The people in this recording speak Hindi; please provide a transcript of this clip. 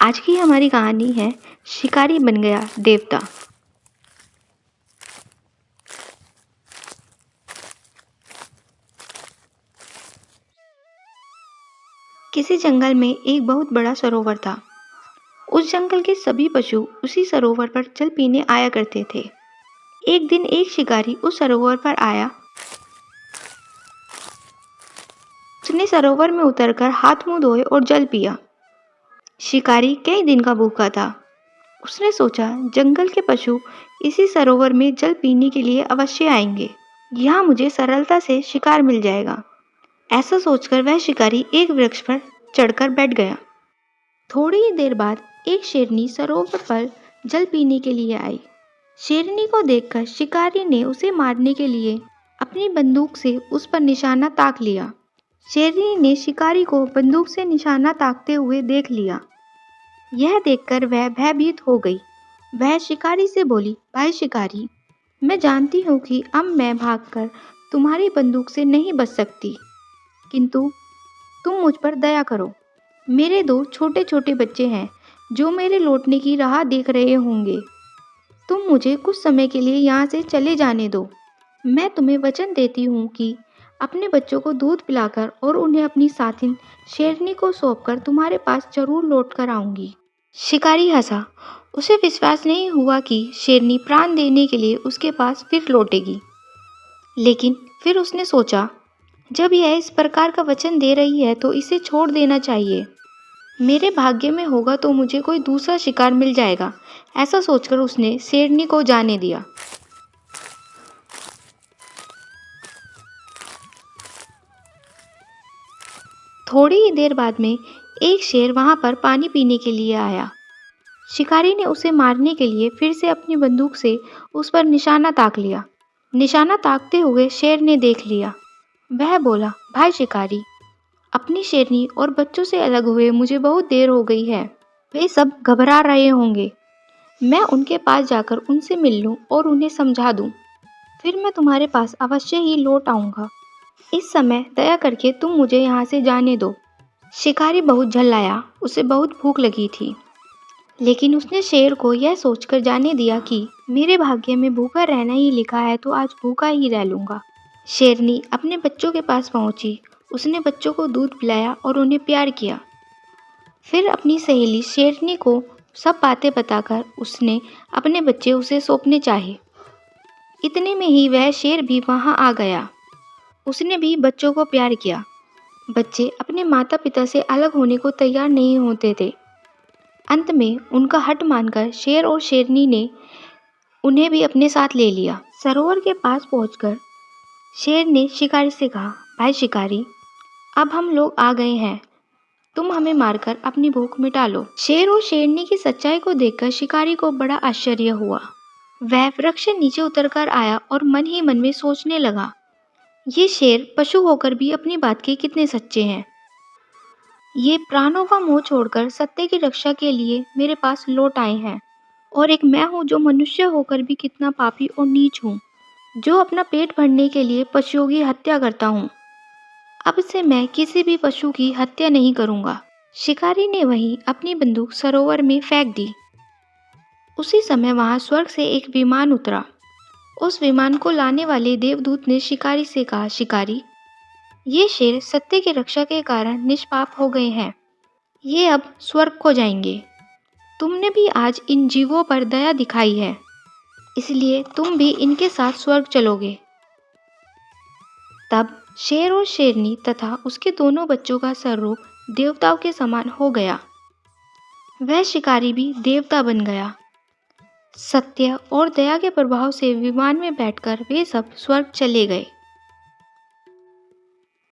आज की हमारी कहानी है शिकारी बन गया देवता। किसी जंगल में एक बहुत बड़ा सरोवर था। उस जंगल के सभी पशु उसी सरोवर पर जल पीने आया करते थे। एक दिन एक शिकारी उस सरोवर पर आया। उसने सरोवर में उतरकर हाथ मुंह धोए और जल पिया। शिकारी कई दिन का भूखा था। उसने सोचा, जंगल के पशु इसी सरोवर में जल पीने के लिए अवश्य आएंगे। यहाँ मुझे सरलता से शिकार मिल जाएगा। ऐसा सोचकर वह शिकारी एक वृक्ष पर चढ़कर बैठ गया। थोड़ी ही देर बाद एक शेरनी सरोवर पर जल पीने के लिए आई। शेरनी को देखकर शिकारी ने उसे मारने के लिए अपनी बंदूक से उस पर निशाना ताक लिया। शेरनी ने शिकारी को बंदूक से निशाना ताकते हुए देख लिया। यह देखकर वह भयभीत हो गई। वह शिकारी से बोली, भाई शिकारी, मैं जानती हूँ कि अब मैं भागकर तुम्हारी बंदूक से नहीं बच सकती, किंतु तुम मुझ पर दया करो। मेरे दो छोटे छोटे बच्चे हैं जो मेरे लौटने की राह देख रहे होंगे। तुम मुझे कुछ समय के लिए यहाँ से चले जाने दो। मैं तुम्हें वचन देती हूँ कि अपने बच्चों को दूध पिलाकर और उन्हें अपनी साथिन शेरनी को सौंपकर तुम्हारे पास जरूर लौट कर आऊंगी। शिकारी हंसा। उसे विश्वास नहीं हुआ कि शेरनी प्राण देने के लिए उसके पास फिर लौटेगी। लेकिन फिर उसने सोचा, जब यह इस प्रकार का वचन दे रही है तो इसे छोड़ देना चाहिए। मेरे भाग्य में होगा तो मुझे कोई दूसरा शिकार मिल जाएगा। ऐसा सोचकर उसने शेरनी को जाने दिया। थोड़ी ही देर बाद में एक शेर वहां पर पानी पीने के लिए आया। शिकारी ने उसे मारने के लिए फिर से अपनी बंदूक से उस पर निशाना ताक लिया। निशाना ताकते हुए शेर ने देख लिया। वह बोला, भाई शिकारी, अपनी शेरनी और बच्चों से अलग हुए मुझे बहुत देर हो गई है। वे सब घबरा रहे होंगे। मैं उनके पास जाकर उनसे मिल लूं और उन्हें समझा दूं। फिर मैं तुम्हारे पास अवश्य ही लौट आऊंगा। इस समय दया करके तुम मुझे यहाँ से जाने दो। शिकारी बहुत झल्लाया। उसे बहुत भूख लगी थी, लेकिन उसने शेर को यह सोचकर जाने दिया कि मेरे भाग्य में भूखा रहना ही लिखा है तो आज भूखा ही रह लूंगा। शेरनी अपने बच्चों के पास पहुंची। उसने बच्चों को दूध पिलाया और उन्हें प्यार किया। फिर अपनी सहेली शेरनी को सब बातें बताकर उसने अपने बच्चे उसे सौंपने चाहे। इतने में ही वह शेर भी वहां आ गया। उसने भी बच्चों को प्यार किया। बच्चे अपने माता पिता से अलग होने को तैयार नहीं होते थे। अंत में उनका हट मानकर शेर और शेरनी ने उन्हें भी अपने साथ ले लिया। सरोवर के पास पहुंचकर शेर ने शिकारी से कहा, भाई शिकारी, अब हम लोग आ गए हैं। तुम हमें मारकर अपनी भूख मिटा लो। शेर और शेरनी की सच्चाई को देखकर शिकारी को बड़ा आश्चर्य हुआ। वह वृक्ष से नीचे उतरकर आया और मन ही मन में सोचने लगा, ये शेर पशु होकर भी अपनी बात के कितने सच्चे हैं। ये प्राणों का मोह छोड़कर सत्य की रक्षा के लिए मेरे पास लौट आए हैं। और एक मैं हूँ जो मनुष्य होकर भी कितना पापी और नीच हूँ, जो अपना पेट भरने के लिए पशुओं की हत्या करता हूँ। अब से मैं किसी भी पशु की हत्या नहीं करूँगा। शिकारी ने वहीं अपनी बंदूक सरोवर में फेंक दी। उसी समय वहां स्वर्ग से एक विमान उतरा। उस विमान को लाने वाले देवदूत ने शिकारी से कहा, शिकारी, ये शेर सत्य की रक्षा के कारण निष्पाप हो गए हैं। ये अब स्वर्ग को जाएंगे। तुमने भी आज इन जीवों पर दया दिखाई है, इसलिए तुम भी इनके साथ स्वर्ग चलोगे। तब शेर और शेरनी तथा उसके दोनों बच्चों का स्वरूप देवताओं के समान हो गया। वह शिकारी भी देवता बन गया। सत्य और दया के प्रभाव से विमान में बैठकर वे सब स्वर्ग चले गए।